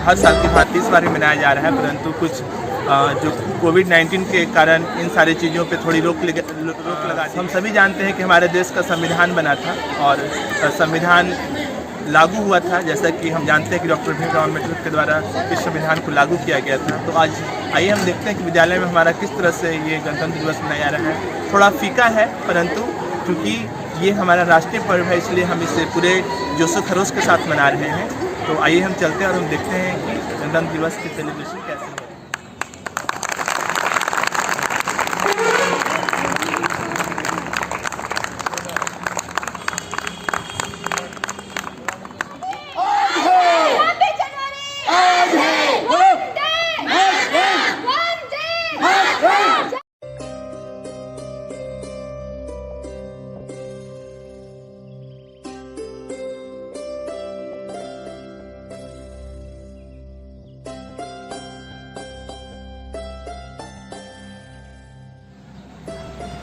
हर साल की भांति इस बार भी मनाया जा रहा है, परंतु कुछ जो कोविड-19 के कारण इन सारी चीज़ों पे थोड़ी रोक लगा दी। हम सभी जानते हैं कि हमारे देश का संविधान बना था और संविधान लागू हुआ था, जैसा कि हम जानते हैं कि डॉक्टर भीमराव अम्बेडकर के द्वारा इस संविधान को लागू किया गया था। तो आज आइए हम देखते हैं कि विद्यालय में हमारा किस तरह से ये गणतंत्र दिवस मनाया जा रहा है। थोड़ा फीका है, परंतु क्योंकि ये हमारा राष्ट्रीय पर्व है, इसलिए हम इसे पूरे जोशो खरोश के साथ मना रहे हैं। तो आइए हम चलते हैं और हम देखते हैं कि गणतंत्र दिवस की सेलिब्रेशन कैसे हो।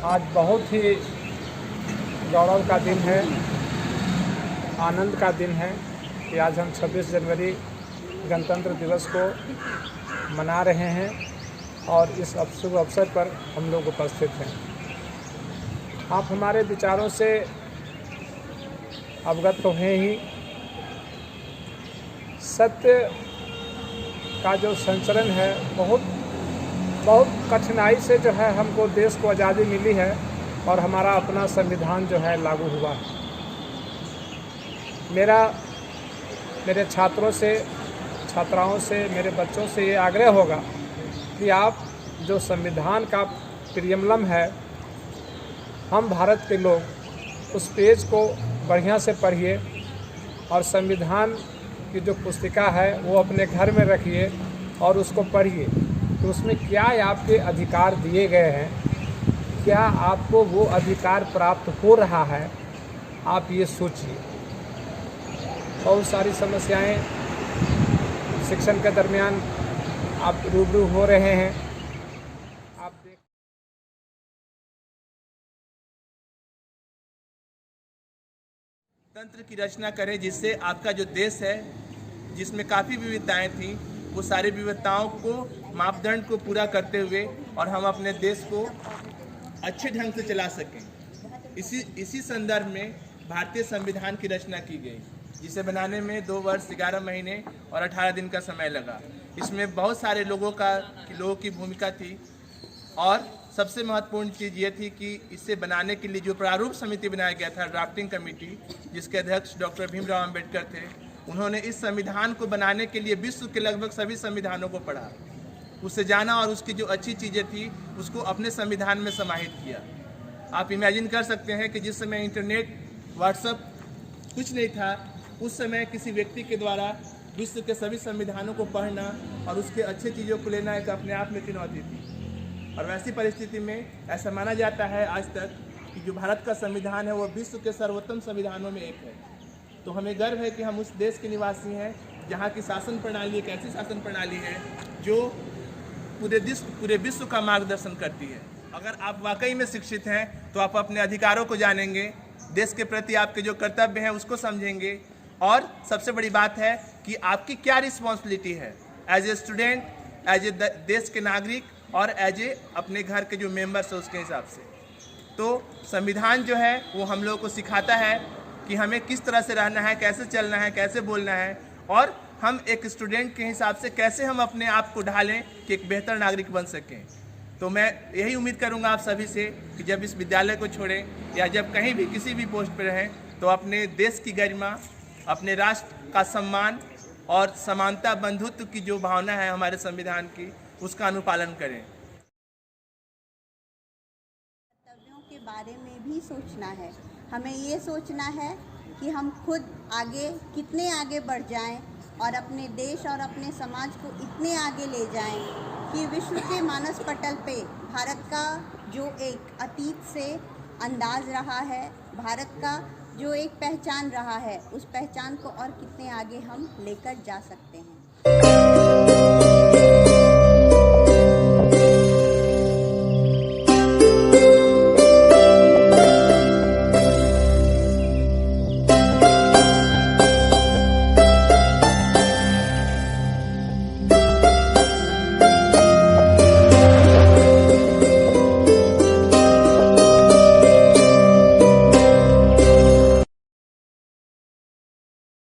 आज बहुत ही गौरव का दिन है, आनंद का दिन है कि आज हम 26 जनवरी गणतंत्र दिवस को मना रहे हैं और इस शुभ अवसर पर हम लोग उपस्थित हैं। आप हमारे विचारों से अवगत तो हैं ही। सत्य का जो संचरण है बहुत कठिनाई से जो है हमको देश को आज़ादी मिली है और हमारा अपना संविधान जो है लागू हुआ है। मेरे छात्रों से, छात्राओं से, मेरे बच्चों से ये आग्रह होगा कि आप जो संविधान का प्रियमलम है, हम भारत के लोग उस पेज को बढ़िया से पढ़िए और संविधान की जो पुस्तिका है वो अपने घर में रखिए और उसको पढ़िए तो उसमें क्या आपके अधिकार दिए गए हैं, क्या आपको वो अधिकार प्राप्त हो रहा है, आप ये सोचिए। बहुत सारी समस्याएं शिक्षण के दरमियान आप रूबरू हो रहे हैं। आप तंत्र की रचना करें जिससे आपका जो देश है, जिसमें काफ़ी विविधताएं थी, वो सारी विविधताओं को, मापदंड को पूरा करते हुए और हम अपने देश को अच्छे ढंग से चला सकें। इसी संदर्भ में भारतीय संविधान की रचना की गई, जिसे बनाने में 2 वर्ष 11 महीने और 18 दिन का समय लगा। इसमें बहुत सारे लोगों की भूमिका थी और सबसे महत्वपूर्ण चीज़ ये थी कि इसे बनाने के लिए जो प्रारूप समिति बनाया गया था, ड्राफ्टिंग कमेटी, जिसके अध्यक्ष डॉक्टर भीमराव अम्बेडकर थे, उन्होंने इस संविधान को बनाने के लिए विश्व के लगभग सभी संविधानों को पढ़ा, उसे जाना और उसकी जो अच्छी चीज़ें थी उसको अपने संविधान में समाहित किया। आप इमेजिन कर सकते हैं कि जिस समय इंटरनेट, व्हाट्सएप कुछ नहीं था, उस समय किसी व्यक्ति के द्वारा विश्व के सभी संविधानों को पढ़ना और उसके अच्छे चीज़ों को लेना एक अपने आप में चुनौती थी। और वैसी परिस्थिति में ऐसा माना जाता है आज तक कि जो भारत का संविधान है वो विश्व के सर्वोत्तम संविधानों में एक है। तो हमें गर्व है कि हम उस देश के निवासी हैं जहाँ की शासन प्रणाली एक ऐसी शासन प्रणाली है जो पूरे विश्व का मार्गदर्शन करती है। अगर आप वाकई में शिक्षित हैं तो आप अपने अधिकारों को जानेंगे, देश के प्रति आपके जो कर्तव्य हैं उसको समझेंगे और सबसे बड़ी बात है कि आपकी क्या रिस्पॉन्सिबिलिटी है as a student, as a देश के नागरिक और एज ए अपने घर के जो मेंबर्स हैं उसके हिसाब से। तो संविधान जो है वो हम लोगों को सिखाता है कि हमें किस तरह से रहना है, कैसे चलना है, कैसे बोलना है और हम एक स्टूडेंट के हिसाब से कैसे हम अपने आप को ढालें कि एक बेहतर नागरिक बन सकें। तो मैं यही उम्मीद करूंगा आप सभी से कि जब इस विद्यालय को छोड़ें या जब कहीं भी किसी भी पोस्ट पर रहें तो अपने देश की गरिमा, अपने राष्ट्र का सम्मान और समानता, बंधुत्व की जो भावना है हमारे संविधान की, उसका अनुपालन करें। कर्तव्यों के बारे में भी सोचना है। हमें ये सोचना है कि हम खुद आगे कितने आगे बढ़ जाएं और अपने देश और अपने समाज को इतने आगे ले जाएं कि विश्व के मानस पटल पे भारत का जो एक अतीत से अंदाज रहा है, भारत का जो एक पहचान रहा है, उस पहचान को और कितने आगे हम लेकर जा सकते हैं।